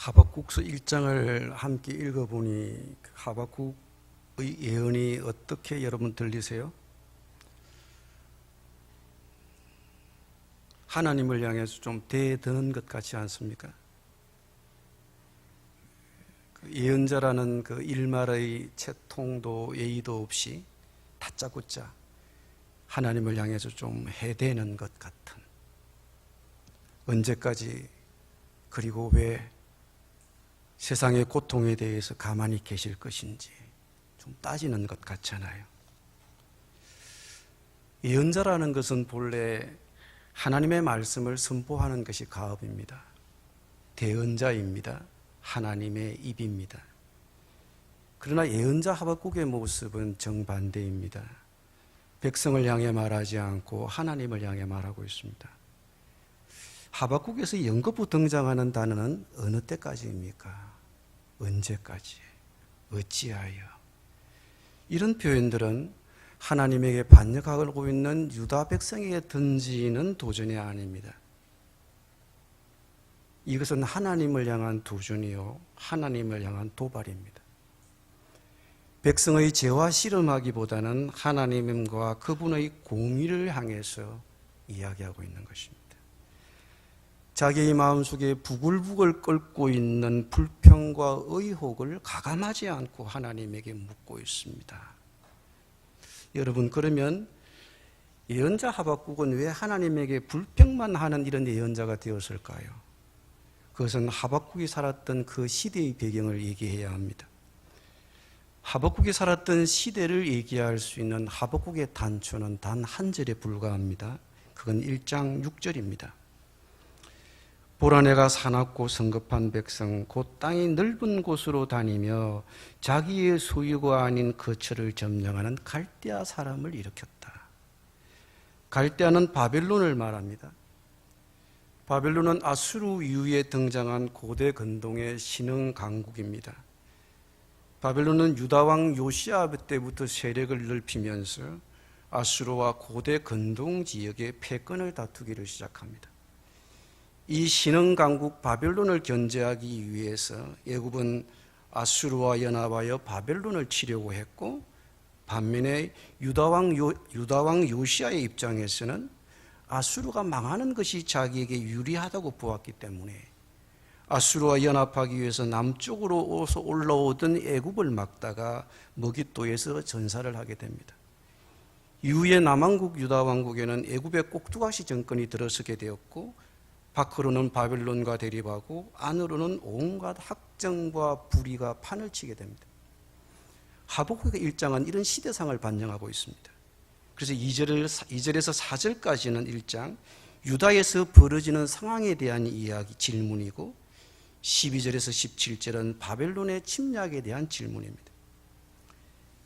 하박국서 1장을 함께 읽어보니 하박국의 예언이 어떻게 여러분 들리세요? 하나님을 향해서 좀 대드는 것 같지 않습니까? 그 예언자라는 그 일말의 채통도 예의도 없이 다짜고짜 하나님을 향해서 좀 해대는 것 같은, 언제까지, 그리고 왜 세상의 고통에 대해서 가만히 계실 것인지 좀 따지는 것 같잖아요. 예언자라는 것은 본래 하나님의 말씀을 선포하는 것이 가업입니다. 대언자입니다. 하나님의 입입니다. 그러나 예언자 하박국의 모습은 정반대입니다. 백성을 향해 말하지 않고 하나님을 향해 말하고 있습니다. 하박국에서 연거푸 등장하는 단어는 어느 때까지입니까? 언제까지? 어찌하여? 이런 표현들은 하나님에게 반역하고 있는 유다 백성에게 던지는 도전이 아닙니다. 이것은 하나님을 향한 도전이요, 하나님을 향한 도발입니다. 백성의 죄와 씨름하기보다는 하나님과 그분의 공의를 향해서 이야기하고 있는 것입니다. 자기의 마음속에 부글부글 끓고 있는 불평과 의혹을 가감하지 않고 하나님에게 묻고 있습니다. 여러분, 그러면 예언자 하박국은 왜 하나님에게 불평만 하는 이런 예언자가 되었을까요? 그것은 하박국이 살았던 그 시대의 배경을 얘기해야 합니다. 하박국이 살았던 시대를 얘기할 수 있는 하박국의 단초는 단 한 절에 불과합니다. 그건 1장 6절입니다. 보라, 내가 사납고 성급한 백성 곧 땅이 넓은 곳으로 다니며 자기의 소유가 아닌 거처를 점령하는 갈대아 사람을 일으켰다. 갈대아는 바벨론을 말합니다. 바벨론은 아수르 이후에 등장한 고대 근동의 신흥 강국입니다. 바벨론은 유다왕 요시야 때부터 세력을 넓히면서 아수르와 고대 근동 지역의 패권을 다투기를 시작합니다. 이 신흥 강국 바벨론을 견제하기 위해서 애굽은 아수르와 연합하여 바벨론을 치려고 했고, 반면에 유다왕 요시야의 입장에서는 아수르가 망하는 것이 자기에게 유리하다고 보았기 때문에 아수르와 연합하기 위해서 남쪽으로 올라오던 애굽을 막다가 머깃도에서 전사를 하게 됩니다. 이후에 남왕국 유다왕국에는 애굽의 꼭두가시 정권이 들어서게 되었고, 밖으로는 바벨론과 대립하고 안으로는 온갖 학정과 불의가 판을 치게 됩니다. 하박국의 1장은 이런 시대상을 반영하고 있습니다. 그래서 2절에서 4절까지는 1장 유다에서 벌어지는 상황에 대한 이야기, 질문이고, 12절에서 17절은 바벨론의 침략에 대한 질문입니다.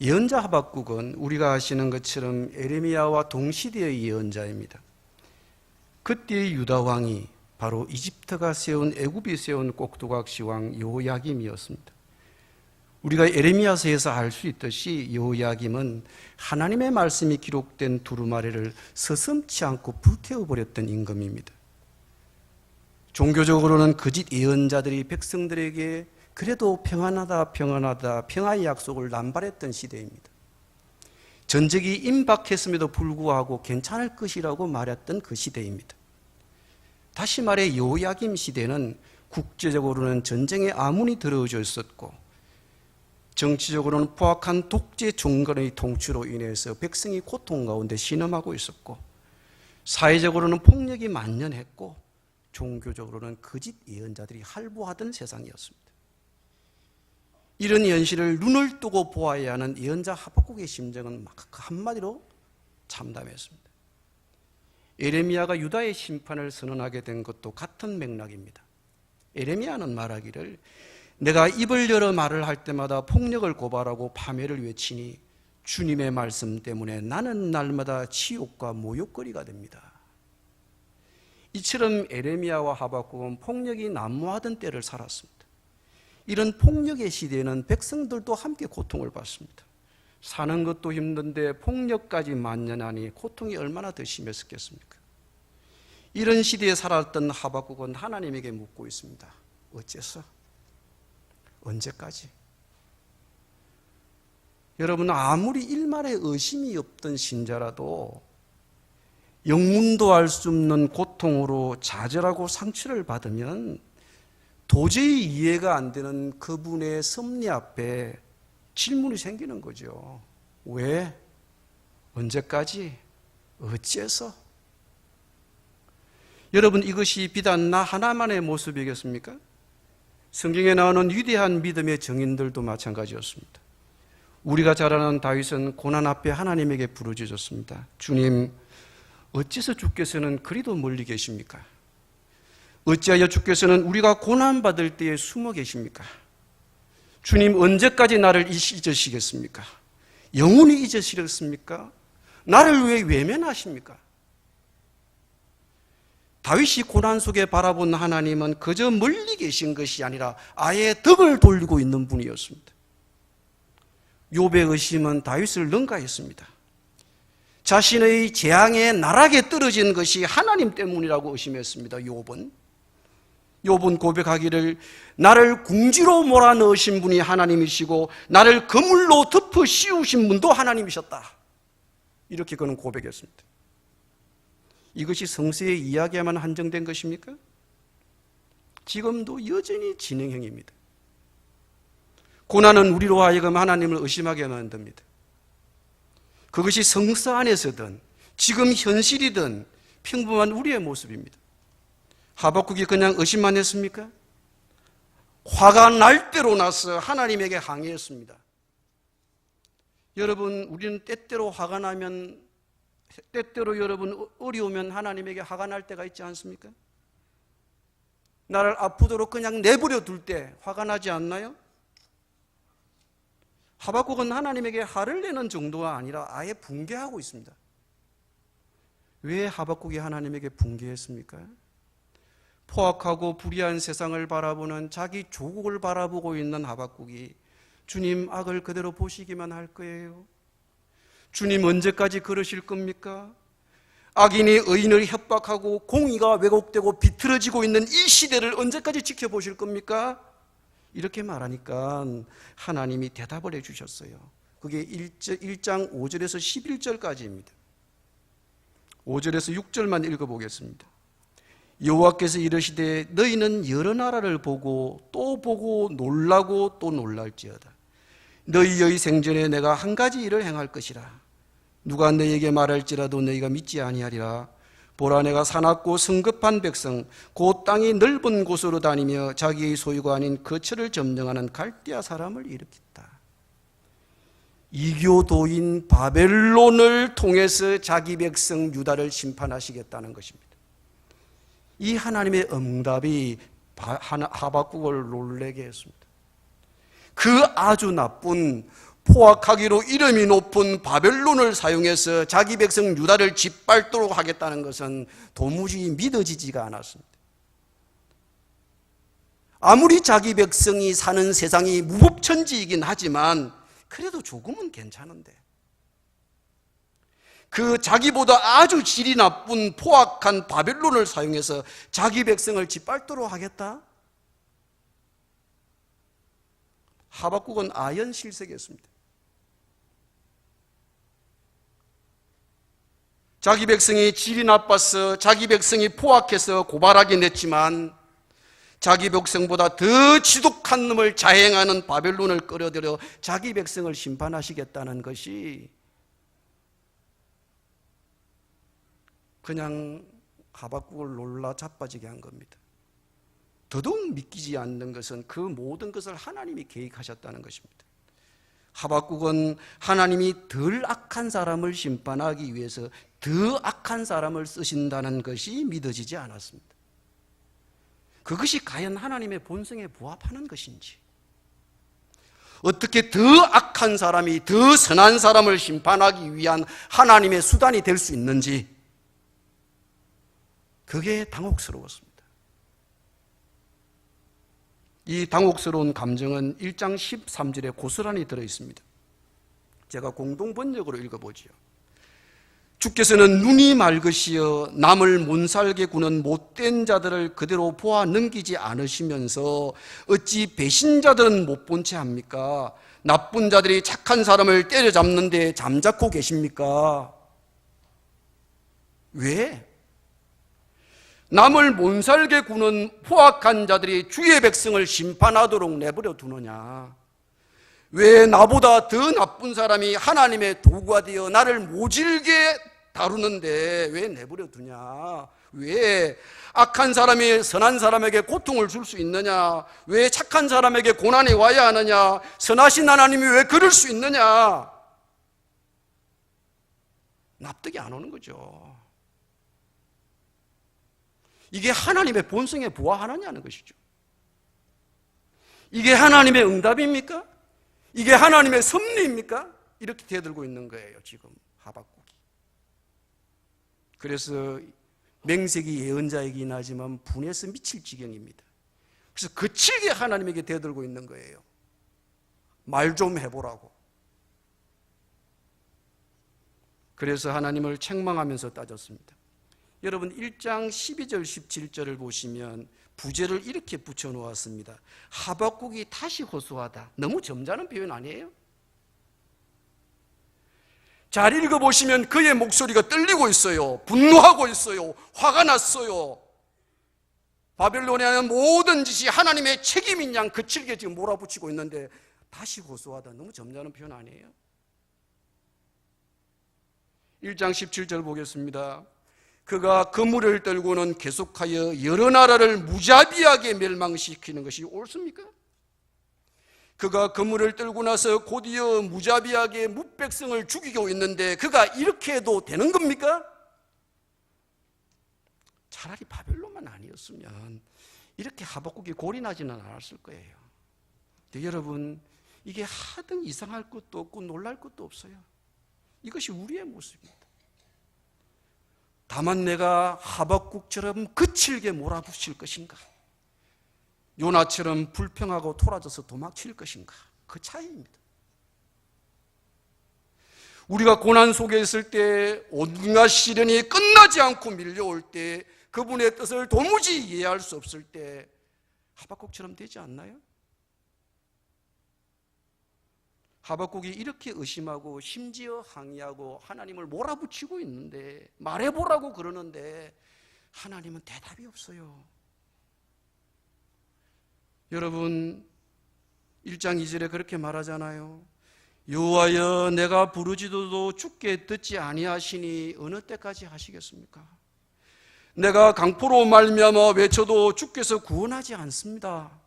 예언자 하박국은 우리가 아시는 것처럼 에레미야와 동시대의 예언자입니다. 그때의 유다 왕이 바로 이집트가 세운, 애굽이 세운 꼭두각시 왕 여호야김이었습니다. 우리가 에레미야서에서 알 수 있듯이 여호야김은 하나님의 말씀이 기록된 두루마리를 서슴지 않고 불태워버렸던 임금입니다. 종교적으로는 거짓 예언자들이 백성들에게 그래도 평안하다 평화의 약속을 남발했던 시대입니다. 전쟁이 임박했음에도 불구하고 괜찮을 것이라고 말했던 그 시대입니다. 다시 말해 여호야김 시대는 국제적으로는 전쟁의 아문이 들어져 있었고, 정치적으로는 포악한 독재 종간의 통치로 인해서 백성이 고통 가운데 신음하고 있었고, 사회적으로는 폭력이 만연했고, 종교적으로는 거짓 예언자들이 할보하던 세상이었습니다. 이런 현실을 눈을 뜨고 보아야 하는 예언자 하박국의 심정은 한마디로 참담했습니다. 에레미야가 유다의 심판을 선언하게 된 것도 같은 맥락입니다. 에레미야는 말하기를, 내가 입을 열어 말을 할 때마다 폭력을 고발하고 파멸을 외치니 주님의 말씀 때문에 나는 날마다 치욕과 모욕거리가 됩니다. 이처럼 에레미야와 하박국은 폭력이 난무하던 때를 살았습니다. 이런 폭력의 시대에는 백성들도 함께 고통을 받습니다. 사는 것도 힘든데 폭력까지 만연하니 고통이 얼마나 더 심했겠습니까? 이런 시대에 살았던 하박국은 하나님에게 묻고 있습니다. 어째서? 언제까지? 여러분, 아무리 일말의 의심이 없던 신자라도 영문도 알 수 없는 고통으로 좌절하고 상처를 받으면 도저히 이해가 안 되는 그분의 섭리 앞에 질문이 생기는 거죠. 왜? 언제까지? 어째서? 여러분, 이것이 비단 나 하나만의 모습이겠습니까? 성경에 나오는 위대한 믿음의 정인들도 마찬가지였습니다. 우리가 잘 아는 다윗은 고난 앞에 하나님에게 부르짖었습니다. 주님, 어째서 주께서는 그리도 멀리 계십니까? 어찌하여 주께서는 우리가 고난받을 때에 숨어 계십니까? 주님, 언제까지 나를 잊으시겠습니까? 영원히 잊으시겠습니까? 나를 왜 외면하십니까? 다윗이 고난 속에 바라본 하나님은 그저 멀리 계신 것이 아니라 아예 덕을 돌리고 있는 분이었습니다. 욥의 의심은 다윗을 능가했습니다. 자신의 재앙에 나락에 떨어진 것이 하나님 때문이라고 의심했습니다. 욥은 고백하기를 나를 궁지로 몰아넣으신 분이 하나님이시고 나를 그물로 덮어 씌우신 분도 하나님이셨다. 이렇게 그는 고백했습니다. 이것이 성서의 이야기에만 한정된 것입니까? 지금도 여전히 진행형입니다. 고난은 우리로 하여금 하나님을 의심하게 만듭니다. 그것이 성서 안에서든 지금 현실이든 평범한 우리의 모습입니다. 하박국이 그냥 의심만 했습니까? 화가 날 대로 나서 하나님에게 항의했습니다. 여러분, 우리는 때때로 화가 나면, 때때로 여러분 어려우면 하나님에게 화가 날 때가 있지 않습니까? 나를 아프도록 그냥 내버려 둘 때 화가 나지 않나요? 하박국은 하나님에게 화를 내는 정도가 아니라 아예 붕괴하고 있습니다. 왜 하박국이 하나님에게 붕괴했습니까? 포악하고 불의한 세상을 바라보는 자기 조국을 바라보고 있는 하박국이 주님, 악을 그대로 보시기만 할 거예요? 주님, 언제까지 그러실 겁니까? 악인이 의인을 협박하고 공의가 왜곡되고 비틀어지고 있는 이 시대를 언제까지 지켜보실 겁니까? 이렇게 말하니까 하나님이 대답을 해주셨어요. 그게 1장 5절에서 11절까지입니다. 5절에서 6절만 읽어보겠습니다. 여호와께서 이르시되 너희는 여러 나라를 보고 또 보고 놀라고 또 놀랄지어다. 너희의 생전에 내가 한 가지 일을 행할 것이라. 누가 너희에게 말할지라도 너희가 믿지 아니하리라. 보라, 내가 사납고 성급한 백성 곧 땅이 넓은 곳으로 다니며 자기의 소유가 아닌 거처를 점령하는 갈대아 사람을 일으켰다. 이교도인 바벨론을 통해서 자기 백성 유다를 심판하시겠다는 것입니다. 이 하나님의 응답이 하박국을 놀라게 했습니다. 그 아주 나쁜, 포악하기로 이름이 높은 바벨론을 사용해서 자기 백성 유다를 짓밟도록 하겠다는 것은 도무지 믿어지지가 않았습니다. 아무리 자기 백성이 사는 세상이 무법천지이긴 하지만 그래도 조금은 괜찮은데, 그 자기보다 아주 질이 나쁜 포악한 바벨론을 사용해서 자기 백성을 짓밟도록 하겠다? 하박국은 아연실색했습니다. 자기 백성이 질이 나빠서, 자기 백성이 포악해서 고발하긴 했지만 자기 백성보다 더 지독한 놈을 자행하는 바벨론을 끌어들여 자기 백성을 심판하시겠다는 것이 그냥 하박국을 놀라 자빠지게 한 겁니다. 더더욱 믿기지 않는 것은 그 모든 것을 하나님이 계획하셨다는 것입니다. 하박국은 하나님이 덜 악한 사람을 심판하기 위해서 더 악한 사람을 쓰신다는 것이 믿어지지 않았습니다. 그것이 과연 하나님의 본성에 부합하는 것인지, 어떻게 더 악한 사람이 더 선한 사람을 심판하기 위한 하나님의 수단이 될 수 있는지, 그게 당혹스러웠습니다. 이 당혹스러운 감정은 1장 13절에 고스란히 들어있습니다. 제가 공동 번역으로 읽어보지요. 주께서는 눈이 맑으시어 남을 못살게 구는 못된 자들을 그대로 보아 넘기지 않으시면서 어찌 배신자들은 못 본 채 합니까? 나쁜 자들이 착한 사람을 때려잡는데 잠자코 계십니까? 왜? 남을 못살게 구는 포악한 자들이 주의 백성을 심판하도록 내버려 두느냐? 왜 나보다 더 나쁜 사람이 하나님의 도구가 되어 나를 모질게 다루는데 왜 내버려 두냐? 왜 악한 사람이 선한 사람에게 고통을 줄 수 있느냐? 왜 착한 사람에게 고난이 와야 하느냐? 선하신 하나님이 왜 그럴 수 있느냐? 납득이 안 오는 거죠. 이게 하나님의 본성에 부합하느냐는 것이죠. 이게 하나님의 응답입니까? 이게 하나님의 섭리입니까? 이렇게 대들고 있는 거예요, 지금 하박국이. 그래서 맹세기 예언자이긴 하지만 분해서 미칠 지경입니다. 그래서 거칠게 하나님에게 대들고 있는 거예요. 말 좀 해보라고. 그래서 하나님을 책망하면서 따졌습니다. 여러분 1장 12절 17절을 보시면 부제를 이렇게 붙여놓았습니다. 하박국이 다시 호소하다. 너무 점잖은 표현 아니에요? 잘 읽어보시면 그의 목소리가 떨리고 있어요. 분노하고 있어요. 화가 났어요. 바벨론에 하는 모든 짓이 하나님의 책임인 양 거칠게 지금 몰아붙이고 있는데 다시 호소하다. 너무 점잖은 표현 아니에요? 1장 17절 보겠습니다. 그가 그물을 떨고는 계속하여 여러 나라를 무자비하게 멸망시키는 것이 옳습니까? 그가 그물을 떨고 나서 곧이어 무자비하게 뭇백성을 죽이고 있는데 그가 이렇게 해도 되는 겁니까? 차라리 바벨론만 아니었으면 이렇게 하박국이 골인하지는 않았을 거예요. 근데 여러분, 이게 하등 이상할 것도 없고 놀랄 것도 없어요. 이것이 우리의 모습입니다. 다만 내가 하박국처럼 거칠게 몰아붙일 것인가? 요나처럼 불평하고 토라져서 도망칠 것인가? 그 차이입니다. 우리가 고난 속에 있을 때 온갖 시련이 끝나지 않고 밀려올 때 그분의 뜻을 도무지 이해할 수 없을 때 하박국처럼 되지 않나요? 하박국이 이렇게 의심하고 심지어 항의하고 하나님을 몰아붙이고 있는데 말해보라고 그러는데 하나님은 대답이 없어요. 여러분 1장 2절에 그렇게 말하잖아요. 여호와여 내가 부르짖어도 주께 듣지 아니하시니 어느 때까지 하시겠습니까? 내가 강포로 말미암아 외쳐도 주께서 구원하지 않습니다.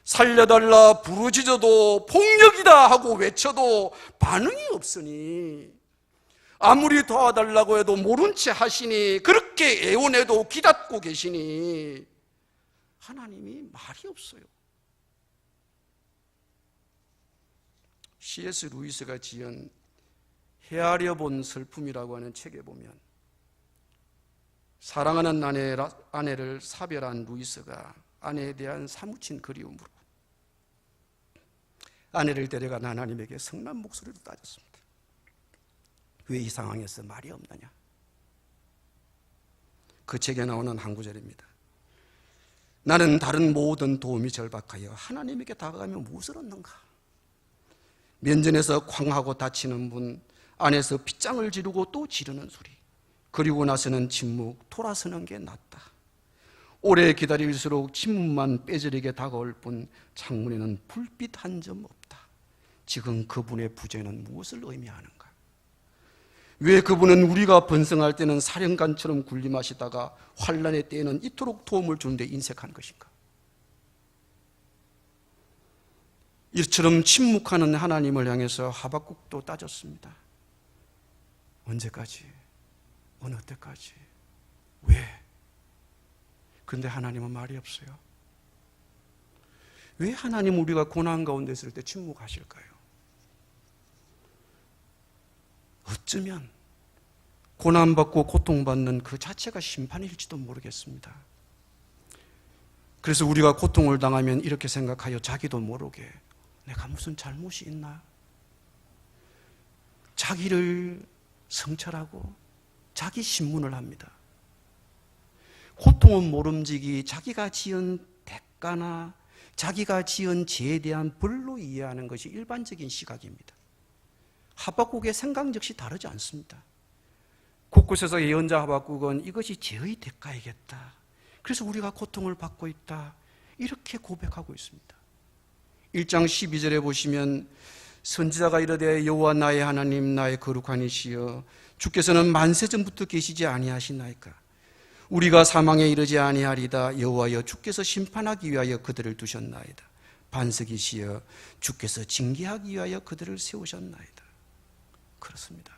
살려달라 부르짖어도 폭력이다 하고 외쳐도 반응이 없으니 아무리 도와달라고 해도 모른 채 하시니 그렇게 애원해도 기다리고 계시니 하나님이 말이 없어요. C.S. 루이스가 지은 헤아려 본 슬픔이라고 하는 책에 보면 사랑하는 아내를 사별한 루이스가 아내에 대한 사무친 그리움으로 아내를 데려간 하나님에게 성난 목소리로 따졌습니다. 왜 이 상황에서 말이 없느냐? 그 책에 나오는 한 구절입니다. 나는 다른 모든 도움이 절박하여 하나님에게 다가가면 무엇을 얻는가? 면전에서 쾅하고 다치는 분, 안에서 핏장을 지르고 또 지르는 소리, 그리고 나서는 침묵, 돌아서는 게 낫다. 오래 기다릴수록 침묵만 뼈저리게 다가올 뿐 창문에는 불빛 한 점 없다. 지금 그분의 부재는 무엇을 의미하는가? 왜 그분은 우리가 번성할 때는 사령관처럼 군림하시다가 환난의 때에는 이토록 도움을 주는데 인색한 것인가? 이처럼 침묵하는 하나님을 향해서 하박국도 따졌습니다. 언제까지? 어느 때까지? 왜? 근데 하나님은 말이 없어요. 왜 하나님 우리가 고난 가운데 있을 때 침묵하실까요? 어쩌면 고난받고 고통받는 그 자체가 심판일지도 모르겠습니다. 그래서 우리가 고통을 당하면 이렇게 생각하여 자기도 모르게 내가 무슨 잘못이 있나? 자기를 성찰하고 자기 신문을 합니다. 고통은 모름지기 자기가 지은 대가나 자기가 지은 죄에 대한 벌로 이해하는 것이 일반적인 시각입니다. 하박국의 생각 역시 다르지 않습니다. 곳곳에서 예언자 하박국은 이것이 죄의 대가이겠다, 그래서 우리가 고통을 받고 있다, 이렇게 고백하고 있습니다. 1장 12절에 보시면 선지자가 이르되 여호와 나의 하나님 나의 거룩한 이시여 주께서는 만세 전부터 계시지 아니하시나이까. 우리가 사망에 이르지 아니하리다. 여호와여 주께서 심판하기 위하여 그들을 두셨나이다. 반석이시여 주께서 징계하기 위하여 그들을 세우셨나이다. 그렇습니다.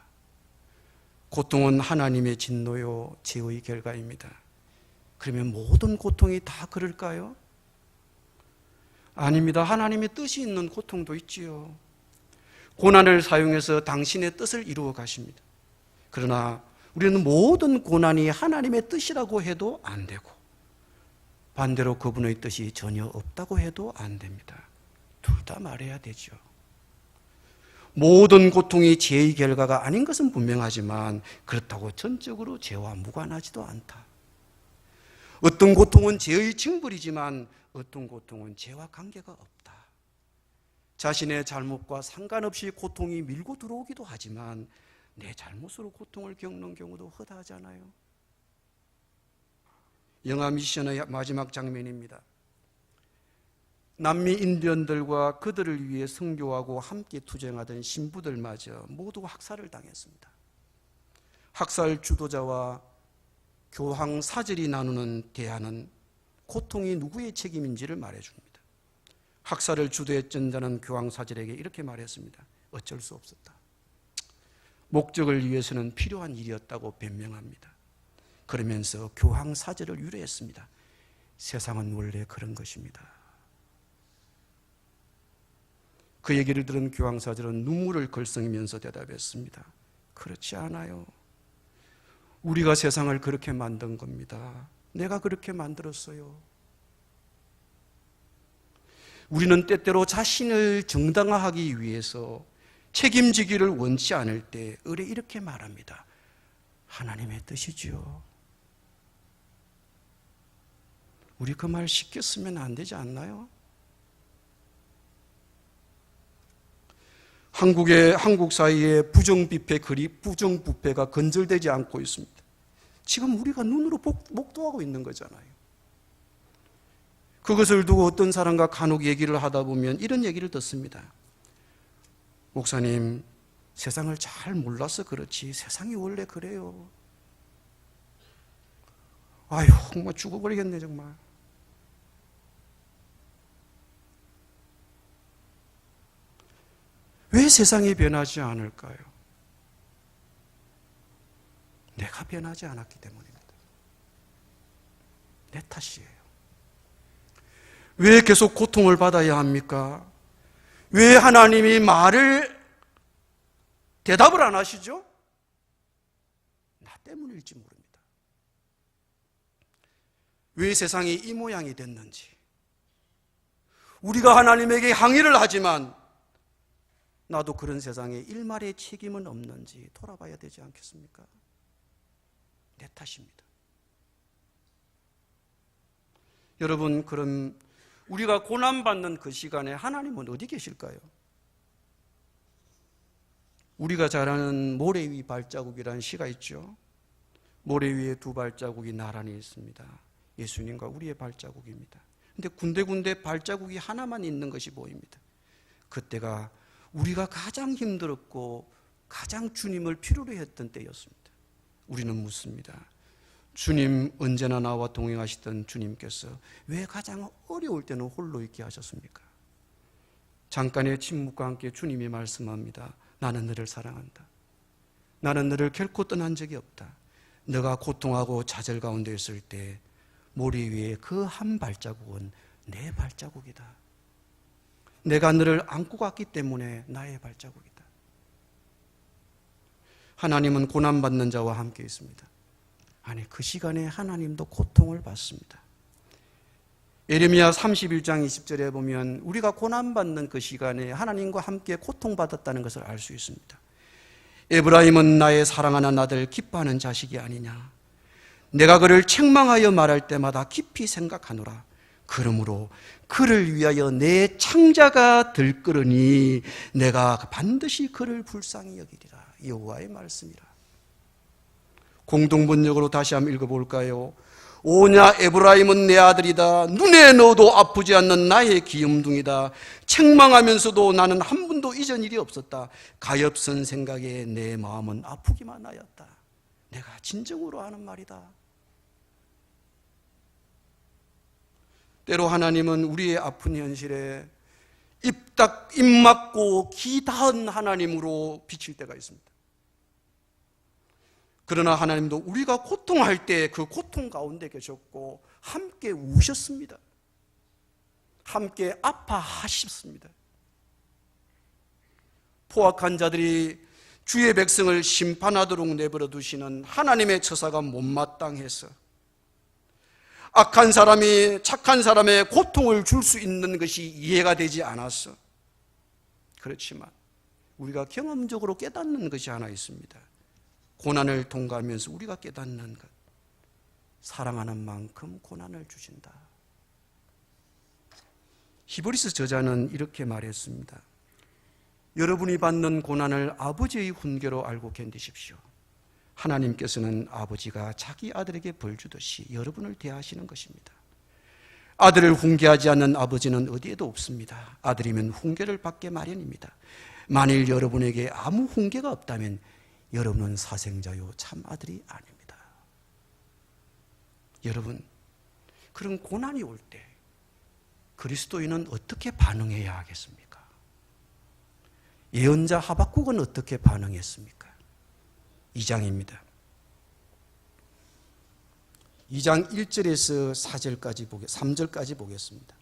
고통은 하나님의 진노요 죄의 결과입니다. 그러면 모든 고통이 다 그럴까요? 아닙니다. 하나님의 뜻이 있는 고통도 있지요. 고난을 사용해서 당신의 뜻을 이루어 가십니다. 그러나 우리는 모든 고난이 하나님의 뜻이라고 해도 안 되고 반대로 그분의 뜻이 전혀 없다고 해도 안 됩니다. 둘 다 말해야 되죠. 모든 고통이 죄의 결과가 아닌 것은 분명하지만 그렇다고 전적으로 죄와 무관하지도 않다. 어떤 고통은 죄의 징벌이지만 어떤 고통은 죄와 관계가 없다. 자신의 잘못과 상관없이 고통이 밀고 들어오기도 하지만 내 잘못으로 고통을 겪는 경우도 허다하잖아요. 영화 미션의 마지막 장면입니다. 남미 인디언들과 그들을 위해 선교하고 함께 투쟁하던 신부들마저 모두 학살을 당했습니다. 학살 주도자와 교황 사절이 나누는 대화는 고통이 누구의 책임인지를 말해줍니다. 학살을 주도했던 자는 교황 사절에게 이렇게 말했습니다. 어쩔 수 없었다. 목적을 위해서는 필요한 일이었다고 변명합니다. 그러면서 교황 사절을 유래했습니다. 세상은 원래 그런 것입니다. 그 얘기를 들은 교황 사절은 눈물을 글썽이면서 대답했습니다. 그렇지 않아요. 우리가 세상을 그렇게 만든 겁니다. 내가 그렇게 만들었어요. 우리는 때때로 자신을 정당화하기 위해서 책임지기를 원치 않을 때 의례 이렇게 말합니다. 하나님의 뜻이지요. 우리 그 말 쉽게 쓰면 안 되지 않나요? 한국 사회의 부정부패가 건절되지 않고 있습니다. 지금 우리가 눈으로 목도하고 있는 거잖아요. 그것을 두고 어떤 사람과 간혹 얘기를 하다 보면 이런 얘기를 듣습니다. 목사님, 세상을 잘 몰라서 그렇지 세상이 원래 그래요. 아유, 정말 죽어버리겠네 정말. 왜 세상이 변하지 않을까요? 내가 변하지 않았기 때문입니다. 내 탓이에요. 왜 계속 고통을 받아야 합니까? 왜 하나님이 대답을 안 하시죠? 나 때문일지 모릅니다. 왜 세상이 이 모양이 됐는지, 우리가 하나님에게 항의를 하지만 나도 그런 세상에 일말의 책임은 없는지 돌아봐야 되지 않겠습니까? 내 탓입니다. 여러분, 그럼 우리가 고난받는 그 시간에 하나님은 어디 계실까요? 우리가 잘 아는 모래 위 발자국이라는 시가 있죠. 모래 위에 두 발자국이 나란히 있습니다. 예수님과 우리의 발자국입니다. 근데 군데군데 발자국이 하나만 있는 것이 보입니다. 그때가 우리가 가장 힘들었고 가장 주님을 필요로 했던 때였습니다. 우리는 묻습니다. 주님, 언제나 나와 동행하시던 주님께서 왜 가장 어려울 때는 홀로 있게 하셨습니까? 잠깐의 침묵과 함께 주님이 말씀합니다. 나는 너를 사랑한다. 나는 너를 결코 떠난 적이 없다. 너가 고통하고 좌절 가운데 있을 때 모래 위에 그 한 발자국은 내 발자국이다. 내가 너를 안고 갔기 때문에 나의 발자국이다. 하나님은 고난받는 자와 함께 있습니다. 아니, 그 시간에 하나님도 고통을 받습니다. 예레미야 31장 20절에 보면 우리가 고난받는 그 시간에 하나님과 함께 고통받았다는 것을 알 수 있습니다. 에브라임은 나의 사랑하는 아들, 기뻐하는 자식이 아니냐. 내가 그를 책망하여 말할 때마다 깊이 생각하노라. 그러므로 그를 위하여 내 창자가 들끓으니 내가 반드시 그를 불쌍히 여기리라. 여호와의 말씀이라. 공동번역으로 다시 한번 읽어볼까요? 오냐, 에브라임은 내 아들이다. 눈에 넣어도 아프지 않는 나의 귀염둥이다. 책망하면서도 나는 한 번도 잊은 일이 없었다. 가엾은 생각에 내 마음은 아프기만 하였다. 내가 진정으로 하는 말이다. 때로 하나님은 우리의 아픈 현실에 입 막고 기 닿은 하나님으로 비칠 때가 있습니다. 그러나 하나님도 우리가 고통할 때 그 고통 가운데 계셨고 함께 우셨습니다. 함께 아파하셨습니다. 포악한 자들이 주의 백성을 심판하도록 내버려 두시는 하나님의 처사가 못마땅해서 악한 사람이 착한 사람의 고통을 줄 수 있는 것이 이해가 되지 않았어. 그렇지만 우리가 경험적으로 깨닫는 것이 하나 있습니다. 고난을 통과하면서 우리가 깨닫는 것, 사랑하는 만큼 고난을 주신다. 히브리서 저자는 이렇게 말했습니다. 여러분이 받는 고난을 아버지의 훈계로 알고 견디십시오. 하나님께서는 아버지가 자기 아들에게 벌 주듯이 여러분을 대하시는 것입니다. 아들을 훈계하지 않는 아버지는 어디에도 없습니다. 아들이면 훈계를 받게 마련입니다. 만일 여러분에게 아무 훈계가 없다면 여러분은 사생자요 참 아들이 아닙니다. 여러분, 그런 고난이 올 때 그리스도인은 어떻게 반응해야 하겠습니까? 예언자 하박국은 어떻게 반응했습니까? 2장입니다. 2장 1절에서 3절까지 보겠습니다.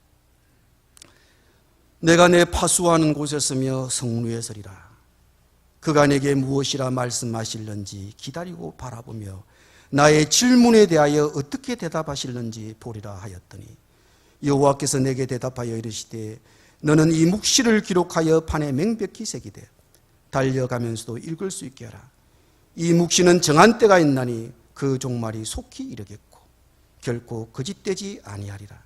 내가 내 파수하는 곳에 서며 성루에 서리라. 그가 내게 무엇이라 말씀하실는지 기다리고 바라보며 나의 질문에 대하여 어떻게 대답하실는지 보리라 하였더니 여호와께서 내게 대답하여 이르시되 너는 이 묵시를 기록하여 판에 명백히 새기되 달려가면서도 읽을 수 있게 하라. 이 묵시는 정한 때가 있나니 그 종말이 속히 이르겠고 결코 거짓되지 아니하리라.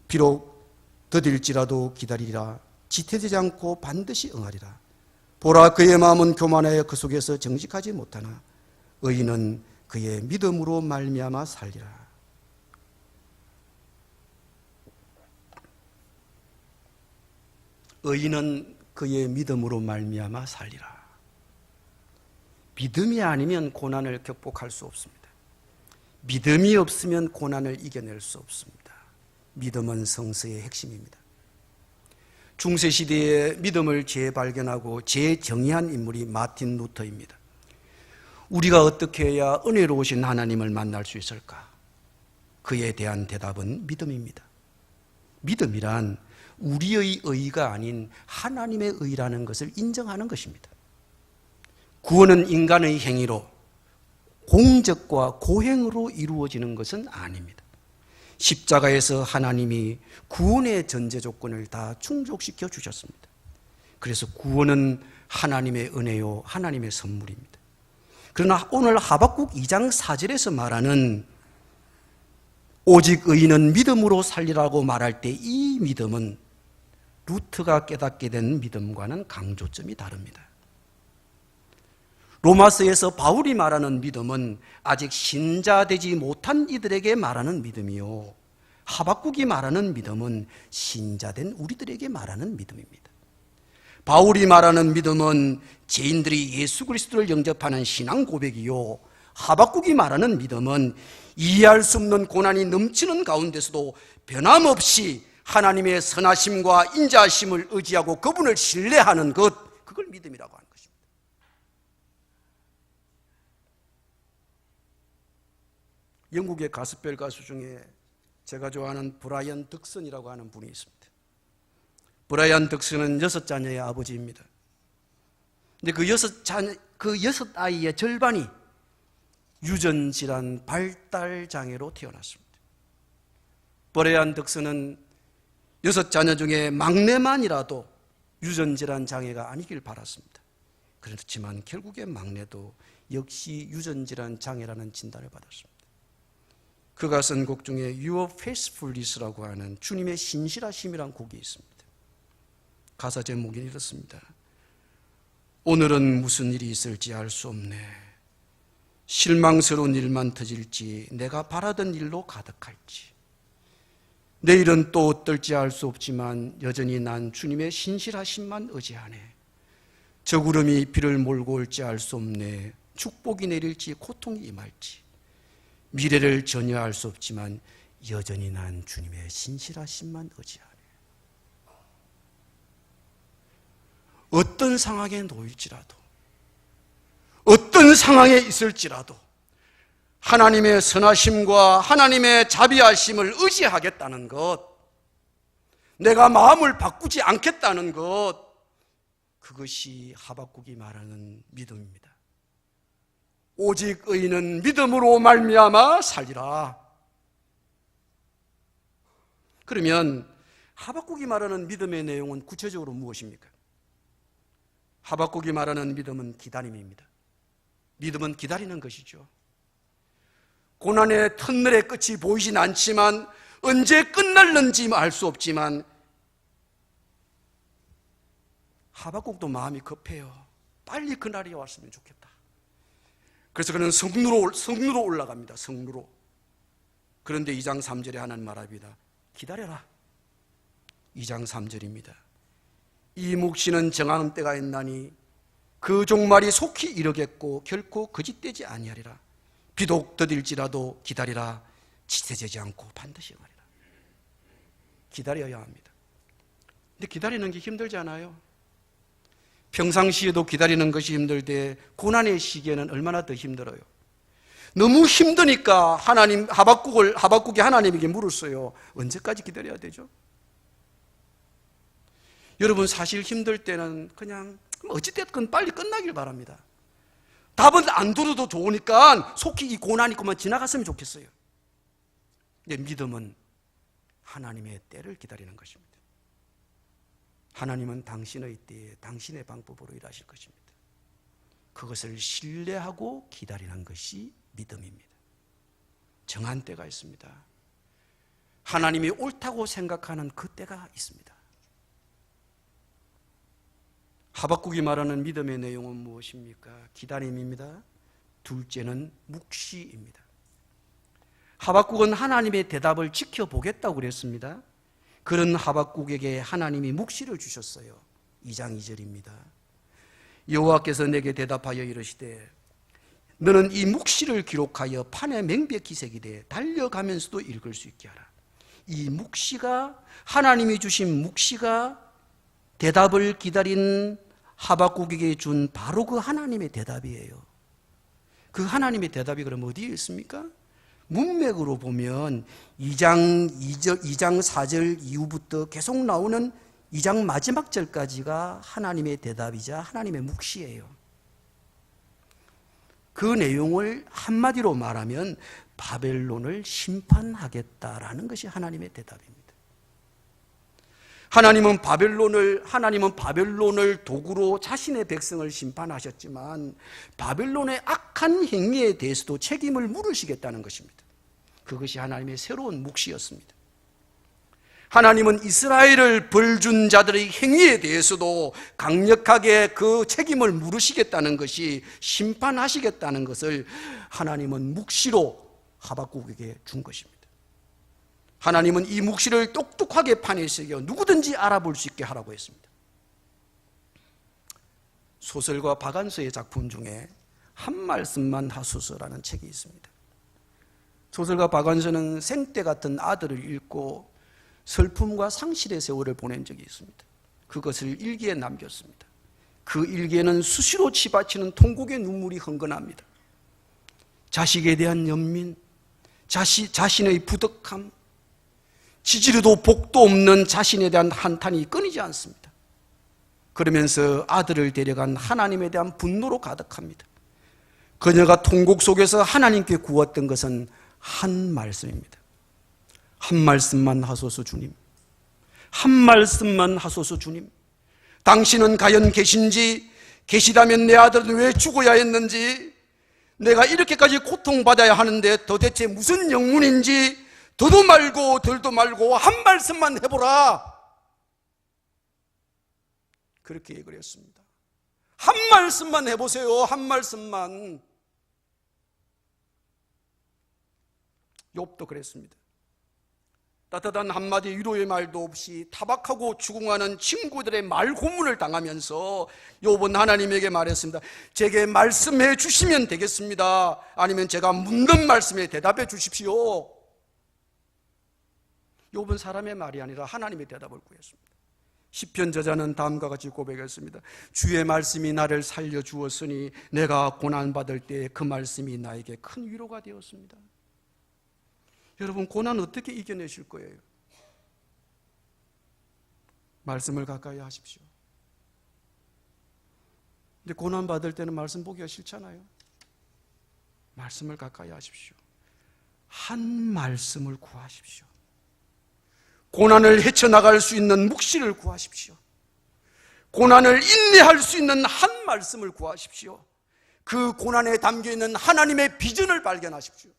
비록 더딜지라도 기다리리라. 지체되지 않고 반드시 응하리라. 보라, 그의 마음은 교만하여 그 속에서 정직하지 못하나 의인은 그의 믿음으로 말미암아 살리라. 의인은 그의 믿음으로 말미암아 살리라. 믿음이 아니면 고난을 극복할 수 없습니다. 믿음이 없으면 고난을 이겨낼 수 없습니다. 믿음은 성서의 핵심입니다. 중세시대에 믿음을 재발견하고 재정의한 인물이 마틴 루터입니다. 우리가 어떻게 해야 은혜로우신 하나님을 만날 수 있을까? 그에 대한 대답은 믿음입니다. 믿음이란 우리의 의가 아닌 하나님의 의라는 것을 인정하는 것입니다. 구원은 인간의 행위로 공적과 고행으로 이루어지는 것은 아닙니다. 십자가에서 하나님이 구원의 전제 조건을 다 충족시켜 주셨습니다. 그래서 구원은 하나님의 은혜요, 하나님의 선물입니다. 그러나 오늘 하박국 2장 4절에서 말하는 오직 의인은 믿음으로 살리라고 말할 때 이 믿음은 루트가 깨닫게 된 믿음과는 강조점이 다릅니다. 로마서에서 바울이 말하는 믿음은 아직 신자되지 못한 이들에게 말하는 믿음이요, 하박국이 말하는 믿음은 신자된 우리들에게 말하는 믿음입니다. 바울이 말하는 믿음은 죄인들이 예수 그리스도를 영접하는 신앙 고백이요, 하박국이 말하는 믿음은 이해할 수 없는 고난이 넘치는 가운데서도 변함없이 하나님의 선하심과 인자하심을 의지하고 그분을 신뢰하는 것, 그걸 믿음이라고 하는 것입니다. 영국의 가스펠 가수 중에 제가 좋아하는 브라이언 덕슨이라고 하는 분이 있습니다. 브라이언 덕슨은 6자녀의 아버지입니다. 근데 그 6아이의 절반이 유전질환 발달장애로 태어났습니다. 브라이언 덕슨은 6자녀 중에 막내만이라도 유전질환 장애가 아니길 바랐습니다. 그렇지만 결국에 막내도 역시 유전질환 장애라는 진단을 받았습니다. 그가 쓴 곡 중에 Your Faithfulness라고 하는 주님의 신실하심이란 곡이 있습니다. 가사 제목이 이렇습니다. 오늘은 무슨 일이 있을지 알 수 없네. 실망스러운 일만 터질지 내가 바라던 일로 가득할지 내일은 또 어떨지 알 수 없지만 여전히 난 주님의 신실하심만 의지하네. 저 구름이 비를 몰고 올지 알 수 없네. 축복이 내릴지 고통이 임할지 미래를 전혀 알 수 없지만 여전히 난 주님의 신실하심만 의지하네. 어떤 상황에 놓일지라도 어떤 상황에 있을지라도 하나님의 선하심과 하나님의 자비하심을 의지하겠다는 것, 내가 마음을 바꾸지 않겠다는 것, 그것이 하박국이 말하는 믿음입니다. 오직 의인은 믿음으로 말미암아 살리라. 그러면 하박국이 말하는 믿음의 내용은 구체적으로 무엇입니까? 하박국이 말하는 믿음은 기다림입니다. 믿음은 기다리는 것이죠. 고난의 터널의 끝이 보이진 않지만 언제 끝날는지 알 수 없지만 하박국도 마음이 급해요. 빨리 그날이 왔으면 좋겠다. 그래서 그는 성루로 올라갑니다. 성루로. 그런데 2장 3절에 하나님 말합니다. 기다려라. 2장 3절입니다. 이 묵시는 정하는 때가 있나니 그 종말이 속히 이르겠고 결코 거짓되지 아니하리라. 비록 더딜지라도 기다리라. 지체되지 않고 반드시 응하리라. 기다려야 합니다. 근데 기다리는 게 힘들지 않아요? 평상시에도 기다리는 것이 힘들되 고난의 시기에는 얼마나 더 힘들어요. 너무 힘드니까 하박국이 하나님에게 물었어요. 언제까지 기다려야 되죠? 여러분, 사실 힘들 때는 그냥 어찌됐건 빨리 끝나길 바랍니다. 답은 안 들어도 좋으니까 속히 이 고난이 그만 지나갔으면 좋겠어요. 근데 믿음은 하나님의 때를 기다리는 것입니다. 하나님은 당신의 때에 당신의 방법으로 일하실 것입니다. 그것을 신뢰하고 기다리는 것이 믿음입니다. 정한 때가 있습니다. 하나님이 옳다고 생각하는 그 때가 있습니다. 하박국이 말하는 믿음의 내용은 무엇입니까? 기다림입니다. 둘째는 묵시입니다. 하박국은 하나님의 대답을 지켜보겠다고 그랬습니다. 그런 하박국에게 하나님이 묵시를 주셨어요. 2장 2절입니다. 여호와께서 내게 대답하여 이르시되 너는 이 묵시를 기록하여 판에 명백히 새기되 달려가면서도 읽을 수 있게 하라. 이 묵시가, 하나님이 주신 묵시가 대답을 기다린 하박국에게 준 바로 그 하나님의 대답이에요. 그 하나님의 대답이 그럼 어디에 있습니까? 문맥으로 보면 2장 4절 이후부터 계속 나오는 2장 마지막 절까지가 하나님의 대답이자 하나님의 묵시예요. 그 내용을 한마디로 말하면 바벨론을 심판하겠다라는 것이 하나님의 대답입니다. 하나님은 바벨론을 도구로 자신의 백성을 심판하셨지만 바벨론의 악한 행위에 대해서도 책임을 물으시겠다는 것입니다. 그것이 하나님의 새로운 묵시였습니다. 하나님은 이스라엘을 벌준 자들의 행위에 대해서도 강력하게 그 책임을 물으시겠다는 것이, 심판하시겠다는 것을 하나님은 묵시로 하박국에게 준 것입니다. 하나님은 이 묵시를 똑똑하게 판에 새겨 누구든지 알아볼 수 있게 하라고 했습니다. 소설가 박완서의 작품 중에 한 말씀만 하소서라는 책이 있습니다. 소설가 박완서는 생때 같은 아들을 잃고 슬픔과 상실의 세월을 보낸 적이 있습니다. 그것을 일기에 남겼습니다. 그 일기에는 수시로 치받치는 통곡의 눈물이 흥건합니다. 자식에 대한 연민, 자신의 부덕함, 지지리도 복도 없는 자신에 대한 한탄이 끊이지 않습니다. 그러면서 아들을 데려간 하나님에 대한 분노로 가득합니다. 그녀가 통곡 속에서 하나님께 구했던 것은 한 말씀입니다. 한 말씀만 하소서 주님. 한 말씀만 하소서 주님. 당신은 과연 계신지, 계시다면 내 아들은 왜 죽어야 했는지, 내가 이렇게까지 고통받아야 하는데 도대체 무슨 영문인지 더도 말고 덜도 말고 한 말씀만 해보라. 그렇게 얘기를 했습니다. 한 말씀만 해보세요. 한 말씀만. 욥도 그랬습니다. 따뜻한 한마디 위로의 말도 없이 타박하고 추궁하는 친구들의 말 고문을 당하면서 욥은 하나님에게 말했습니다. 제게 말씀해 주시면 되겠습니다. 아니면 제가 묻는 말씀에 대답해 주십시오. 욥은 사람의 말이 아니라 하나님의 대답을 구했습니다. 시편 저자는 다음과 같이 고백했습니다. 주의 말씀이 나를 살려주었으니 내가 고난받을 때 그 말씀이 나에게 큰 위로가 되었습니다. 여러분, 고난 어떻게 이겨내실 거예요? 말씀을 가까이 하십시오. 근데 고난 받을 때는 말씀 보기가 싫잖아요. 말씀을 가까이 하십시오. 한 말씀을 구하십시오. 고난을 헤쳐나갈 수 있는 묵시를 구하십시오. 고난을 인내할 수 있는 한 말씀을 구하십시오. 그 고난에 담겨있는 하나님의 비전을 발견하십시오.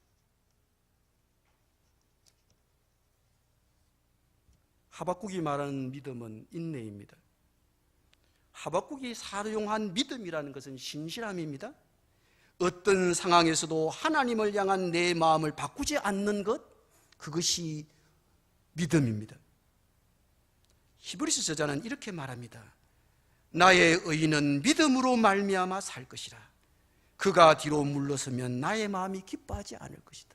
하박국이 말하는 믿음은 인내입니다. 하박국이 사용한 믿음이라는 것은 신실함입니다. 어떤 상황에서도 하나님을 향한 내 마음을 바꾸지 않는 것, 그것이 믿음입니다. 히브리서 저자는 이렇게 말합니다. 나의 의인은 믿음으로 말미암아 살 것이라. 그가 뒤로 물러서면 나의 마음이 기뻐하지 않을 것이다.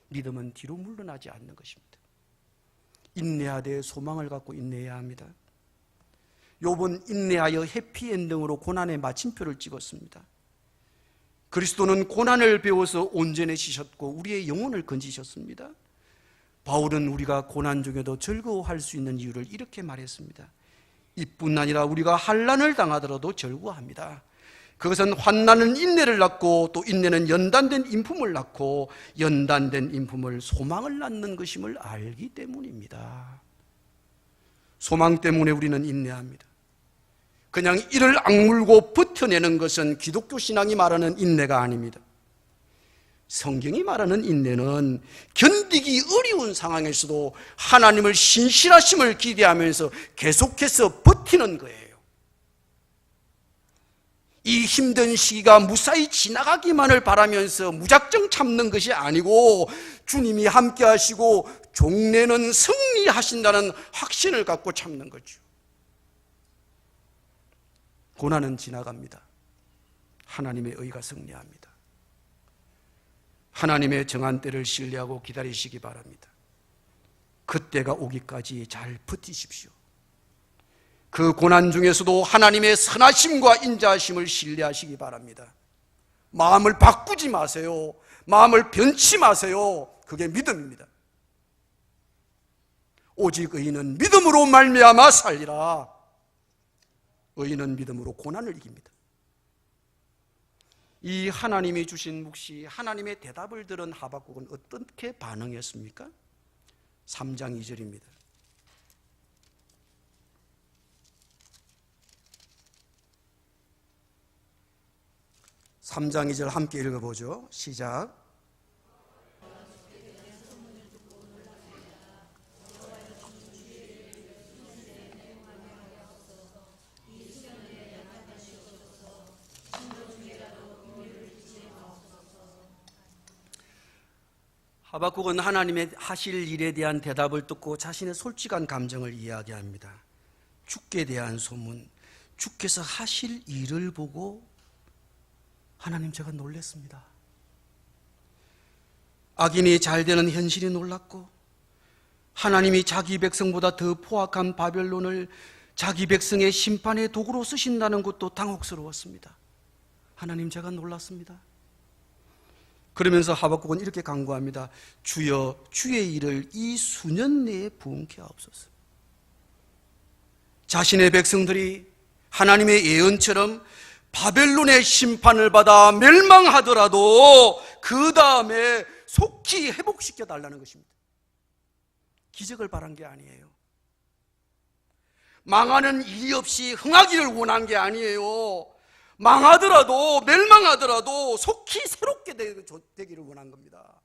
믿음은 뒤로 물러나지 않는 것입니다. 인내하되 소망을 갖고 인내해야 합니다. 욥은 인내하여 해피엔딩으로 고난의 마침표를 찍었습니다. 그리스도는 고난을 배워서 온전해지셨고 우리의 영혼을 건지셨습니다. 바울은 우리가 고난 중에도 즐거워할 수 있는 이유를 이렇게 말했습니다. 이뿐 아니라 우리가 환난을 당하더라도 즐거워합니다. 그것은 환난은 인내를 낳고 또 인내는 연단된 인품을 낳고 연단된 인품을 소망을 낳는 것임을 알기 때문입니다. 소망 때문에 우리는 인내합니다. 그냥 이를 악물고 버텨내는 것은 기독교 신앙이 말하는 인내가 아닙니다. 성경이 말하는 인내는 견디기 어려운 상황에서도 하나님을 신실하심을 기대하면서 계속해서 버티는 거예요. 이 힘든 시기가 무사히 지나가기만을 바라면서 무작정 참는 것이 아니고 주님이 함께 하시고 종래는 승리하신다는 확신을 갖고 참는 거죠. 고난은 지나갑니다. 하나님의 의가 승리합니다. 하나님의 정한 때를 신뢰하고 기다리시기 바랍니다. 그때가 오기까지 잘 버티십시오. 그 고난 중에서도 하나님의 선하심과 인자하심을 신뢰하시기 바랍니다. 마음을 바꾸지 마세요. 마음을 변치 마세요. 그게 믿음입니다. 오직 의인은 믿음으로 말미암아 살리라. 의인은 믿음으로 고난을 이깁니다. 이 하나님이 주신 묵시, 하나님의 대답을 들은 하박국은 어떻게 반응했습니까? 3장 2절입니다. 3장 2절 함께 읽어보죠. 시작. 하박국은 하나님의 하실 일에 대한 대답을 듣고 자신의 솔직한 감정을 이야기합니다. 주께 대한 소문, 주께서 하실 일을 보고 하나님, 제가 놀랐습니다. 악인이 잘 되는 현실이 놀랐고 하나님이 자기 백성보다 더 포악한 바벨론을 자기 백성의 심판의 도구로 쓰신다는 것도 당혹스러웠습니다. 하나님, 제가 놀랐습니다. 그러면서 하박국은 이렇게 간구합니다. 주여, 주의 일을 이 수년 내에 부응케 하옵소서. 자신의 백성들이 하나님의 예언처럼 바벨론의 심판을 받아 멸망하더라도 그 다음에 속히 회복시켜 달라는 것입니다. 기적을 바란 게 아니에요. 망하는 일이 없이 흥하기를 원한 게 아니에요. 망하더라도, 멸망하더라도 속히 새롭게 되기를 원한 겁니다.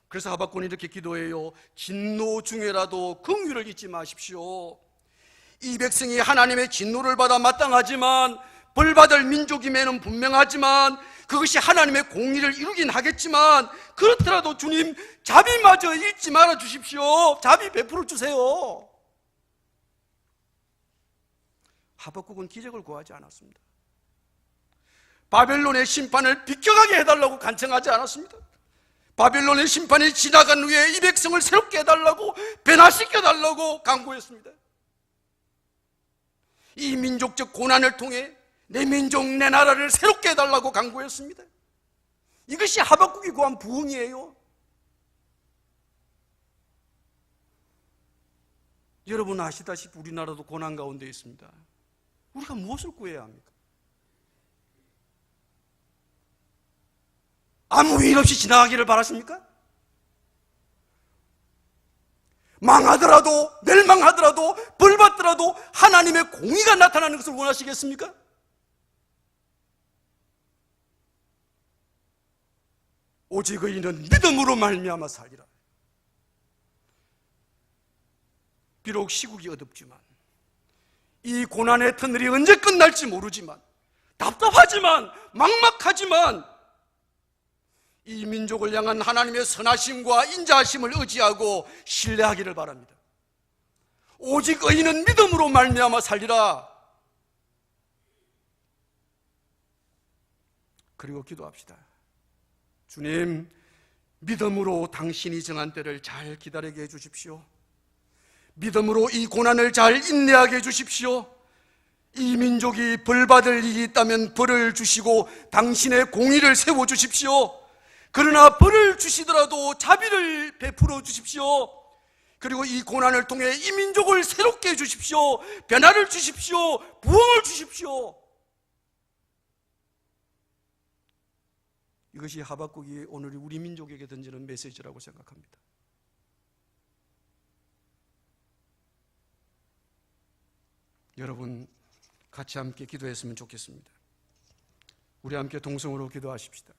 그래서 하박국은 이렇게 기도해요. 진노 중에라도 긍휼을 잊지 마십시오. 이 백성이 하나님의 진노를 받아 마땅하지만, 벌받을 민족임에는 분명하지만, 그것이 하나님의 공의를 이루긴 하겠지만, 그렇더라도 주님, 자비마저 잊지 말아 주십시오. 자비 베풀어 주세요. 하박국은 기적을 구하지 않았습니다. 바벨론의 심판을 비켜가게 해달라고 간청하지 않았습니다. 바벨론의 심판이 지나간 후에 이 백성을 새롭게 해달라고, 변화시켜달라고 간구했습니다. 이 민족적 고난을 통해 내 민족, 내 나라를 새롭게 해달라고 간구했습니다. 이것이 하박국이 구한 부흥이에요. 여러분 아시다시피 우리나라도 고난 가운데 있습니다. 우리가 무엇을 구해야 합니까? 아무 일 없이 지나가기를 바라십니까? 망하더라도, 멸망하더라도, 벌받더라도 하나님의 공의가 나타나는 것을 원하시겠습니까? 오직 의인은 믿음으로 말미암아 살리라. 비록 시국이 어둡지만, 이 고난의 터널이 언제 끝날지 모르지만, 답답하지만, 막막하지만, 이 민족을 향한 하나님의 선하심과 인자하심을 의지하고 신뢰하기를 바랍니다. 오직 의인은 믿음으로 말미암아 살리라. 그리고 기도합시다. 주님, 믿음으로 당신이 정한 때를 잘 기다리게 해주십시오. 믿음으로 이 고난을 잘 인내하게 해주십시오. 이 민족이 벌받을 일이 있다면 벌을 주시고 당신의 공의를 세워주십시오. 그러나 벌을 주시더라도 자비를 베풀어 주십시오. 그리고 이 고난을 통해 이 민족을 새롭게 해주십시오. 변화를 주십시오. 부흥을 주십시오. 이것이 하박국이 오늘 우리 민족에게 던지는 메시지라고 생각합니다. 여러분 같이 함께 기도했으면 좋겠습니다. 우리 함께 동성으로 기도하십시다.